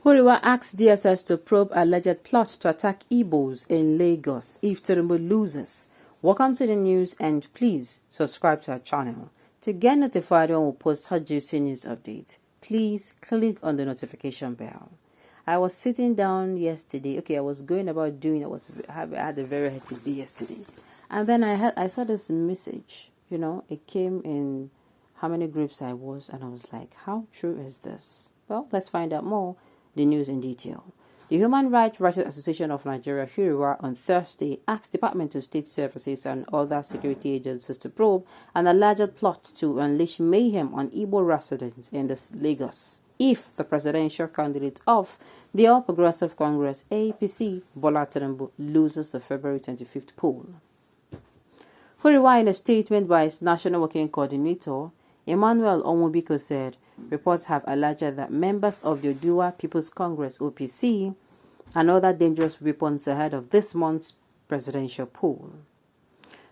Huriwa asks DSS to probe alleged plot to attack Igbos in Lagos if Tinubu loses. Welcome to the news and please subscribe to our channel. To get notified when we post hot juicy news updates, please click on the notification bell. I was sitting down yesterday. I was going about doing. I had a very hectic day yesterday, and then I saw this message. It came in how many groups I was, and I was like, how true is this? Well, let's find out more. The news in detail. The Human Rights Association of Nigeria, Huriwa, on Thursday asked Department of State Services and other security agencies to probe an alleged plot to unleash mayhem on Igbo residents in Lagos if the presidential candidate of the All Progressive Congress, APC, Bola Tinubu, loses the February 25th poll. Huriwa, in a statement by its National Working Coordinator, Emmanuel Onwubiko, said, reports have alleged that members of the Oduduwa People's Congress, OPC, and other dangerous weapons ahead of this month's presidential poll.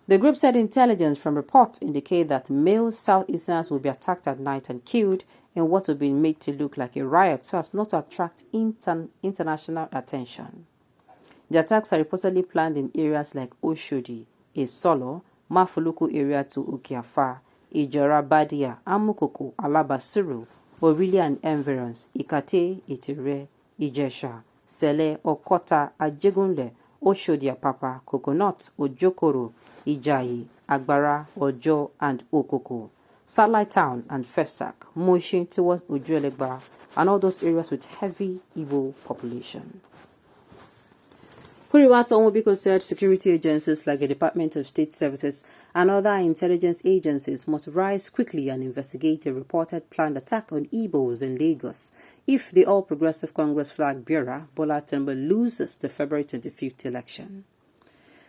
The group said intelligence from reports indicate that male Southeasterners will be attacked at night and killed in what will be made to look like a riot so as not to attract international attention. The attacks are reportedly planned in areas like Oshodi, Isolo, Mafuluku area to Ukiafa, Ijora Badia, Amukoko, Alabasuru, Orili and environs, Ikate, Itire, Ijesha, Sele, Okota, Ajegunle, Oshodia Papa, Coconut, Ojokoro, Ijayi, Agbara, Ojo, and Okoko, Satellite Town and Festac, motion towards Ujuelegba, and all those areas with heavy Igbo population. Huriwa Onwubiko said security agencies like the Department of State Services and other intelligence agencies must rise quickly and investigate a reported planned attack on Igbos in Lagos if the All Progressive Congress flag bearer, Bola Tinubu, loses the February 25th election.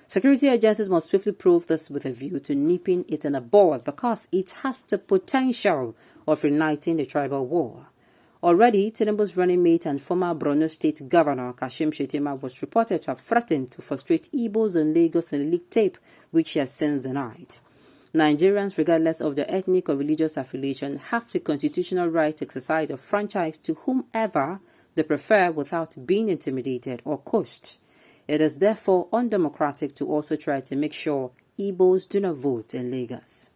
Security agencies must swiftly prove this with a view to nipping it in the bud because it has the potential of igniting the tribal war. Already, Tinubu's running mate and former Borno State Governor Kashim Shettima was reported to have threatened to frustrate Igbos in Lagos in a leaked tape, which he has since denied. Nigerians, regardless of their ethnic or religious affiliation, have the constitutional right to exercise a franchise to whomever they prefer without being intimidated or coerced. It is therefore undemocratic to also try to make sure Igbos do not vote in Lagos.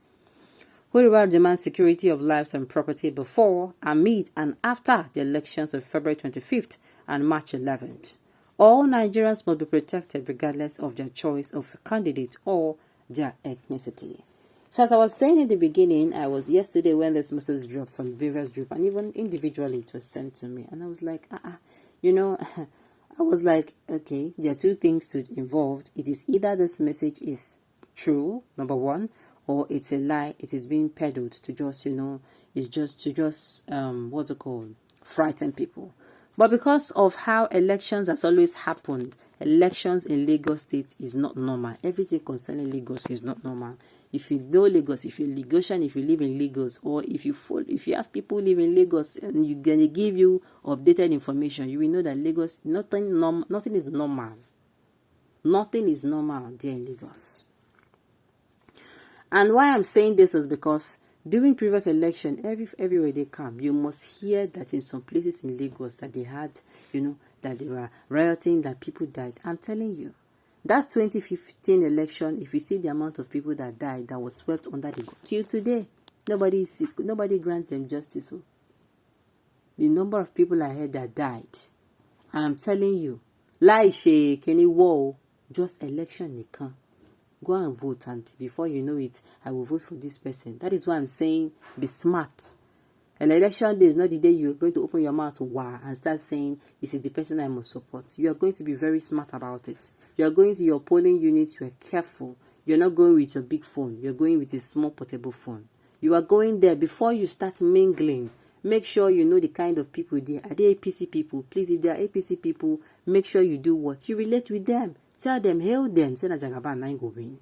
Huriwa demands security of lives and property before, amid, and after the elections of February 25th and March 11th. All Nigerians must be protected regardless of their choice of a candidate or their ethnicity. So as I was saying in the beginning, I was yesterday when this message dropped from various groups, and even individually it was sent to me. And I was like, I was like, okay, there are two things involved. It is either this message is true, number one, or it's a lie. It is being peddled to just, it's just to frighten people. But because of how elections has always happened, elections in Lagos State is not normal. Everything concerning Lagos is not normal. If you know Lagos, if you're Lagosian, if you live in Lagos, or if you have people live in Lagos and you're gonna give you updated information, you will know that Lagos, nothing is normal. Nothing is normal there in Lagos. And why I'm saying this is because during previous election, everywhere they come, you must hear that in some places in Lagos that they had, that they were rioting, that people died. I'm telling you, that 2015 election, if you see the amount of people that died, that was swept under the till today, nobody grants them justice. The number of people I heard that died, and I'm telling you, lie shake any war, just election they come. Go and vote, and before you know it, I will vote for this person. That is why I'm saying be smart. An election day is not the day you're going to open your mouth and start saying this is the person I must support. You are going to be very smart about it. You are going to your polling unit, you are careful. You're not going with your big phone. You're going with a small portable phone. You are going there before you start mingling. Make sure you know the kind of people there. Are they APC people? Please, if they are APC people, make sure you do what? You relate with them. Tell them, hail them, say that Jagaban 9 go win.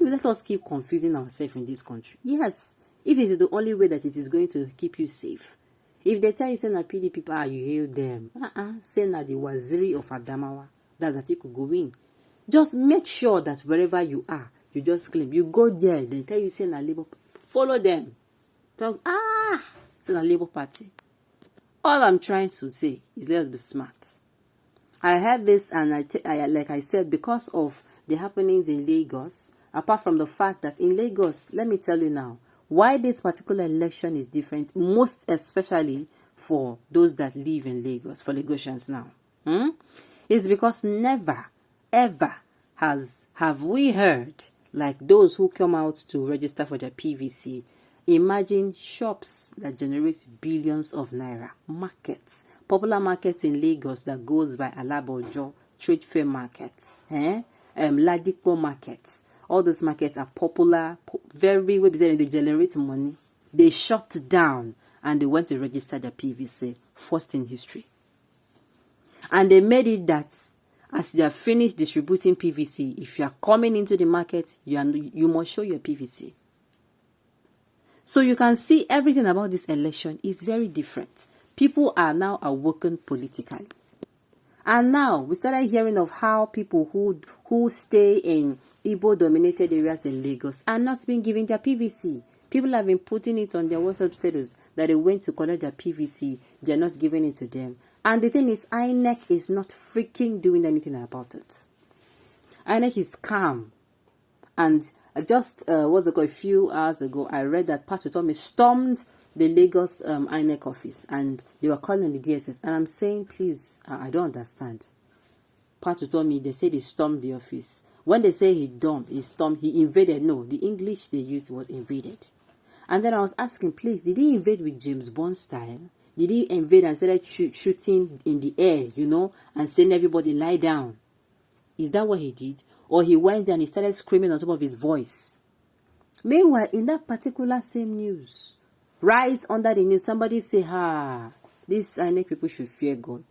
Let us keep confusing ourselves in this country. Yes, if it is the only way that it is going to keep you safe. If they tell you, say that PDP people, you hail them. Say that the Waziri of Adamawa, that's that you could go in. Just make sure that wherever you are, you just claim. You go there, they tell you, say that Labour, follow them. Talk, say that Labour Party. All I'm trying to say is let's be smart. I heard this, and like I said, because of the happenings in Lagos, apart from the fact that in Lagos, let me tell you now, why this particular election is different, most especially for those that live in Lagos, for Lagosians now, is because never, ever have we heard, like those who come out to register for their PVC, imagine shops that generate billions of naira, markets, popular markets in Lagos that goes by Alabojo, Trade Fair markets, Ladipo markets. All those markets are popular, very well, they generate money. They shut down and they went to register their PVC, first in history. And they made it that as you have finished distributing PVC, if you are coming into the market, you must show your PVC. So you can see everything about this election is very different. People are now awoken politically. And now we started hearing of how people who stay in Igbo-dominated areas in Lagos are not being given their PVC. People have been putting it on their WhatsApp status that they went to collect their PVC. They're not giving it to them. And the thing is, INEC is not freaking doing anything about it. INEC is calm. And just a few hours ago, I read that Patutomi stormed the Lagos INEC office and they were calling the DSS. And I'm saying, please, I don't understand. Patutomi, they say they stormed the office. When they say he invaded. No, the English they used was invaded. And then I was asking, please, did he invade with James Bond style? Did he invade and started shooting in the air, and saying everybody lie down? Is that what he did? Or he went there and he started screaming on top of his voice? Meanwhile, in that particular same news, right under the news, somebody say, these INEC people should fear God.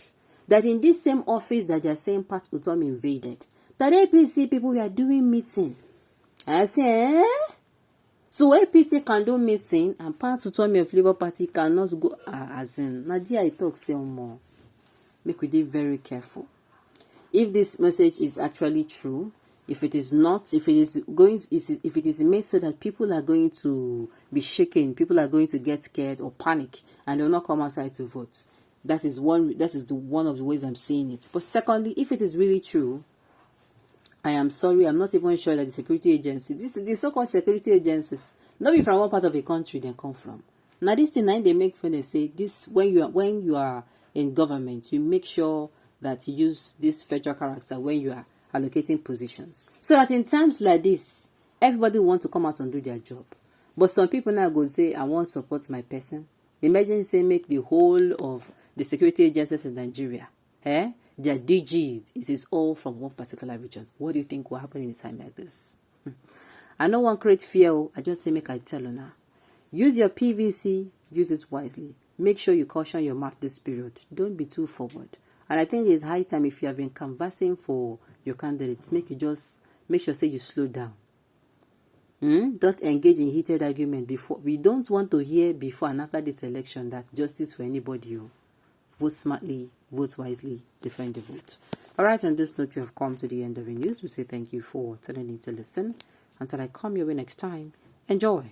That in this same office that they're saying Pat Utom invaded, that APC people were doing meeting. I say, so APC can do meeting and Pat Utom of Labour Party cannot go, as in, Nadia, I talk say more. Make we be very careful. If this message is actually true, if it is not, if it is made so that people are going to be shaken, people are going to get scared or panic, and they'll not come outside to vote. That is one of the ways I'm seeing it. But secondly, if it is really true, I am sorry, I'm not even sure that the security agencies, the so-called security agencies, not be from one part of the country they come from. Now this thing, they make when they say this, when you are in government, you make sure that you use this federal character when you are allocating positions. So that in times like this, everybody want to come out and do their job. But some people now go say, I want to support my person. Imagine say make the whole of the security agencies in Nigeria, their DGs is all from one particular region. What do you think will happen in a time like this? I don't want to create fear. I just say make I tell you now. Use your PVC, use it wisely. Make sure you caution your mouth this period. Don't be too forward. And I think it's high time, if you have been canvassing for your candidates, make sure say you slow down. Don't engage in heated argument before. We don't want to hear before and after this election that justice for anybody. Vote smartly, vote wisely, defend the vote. Alright, on this note, you have come to the end of the news. We say thank you for tuning in to listen. Until I come your way next time, enjoy.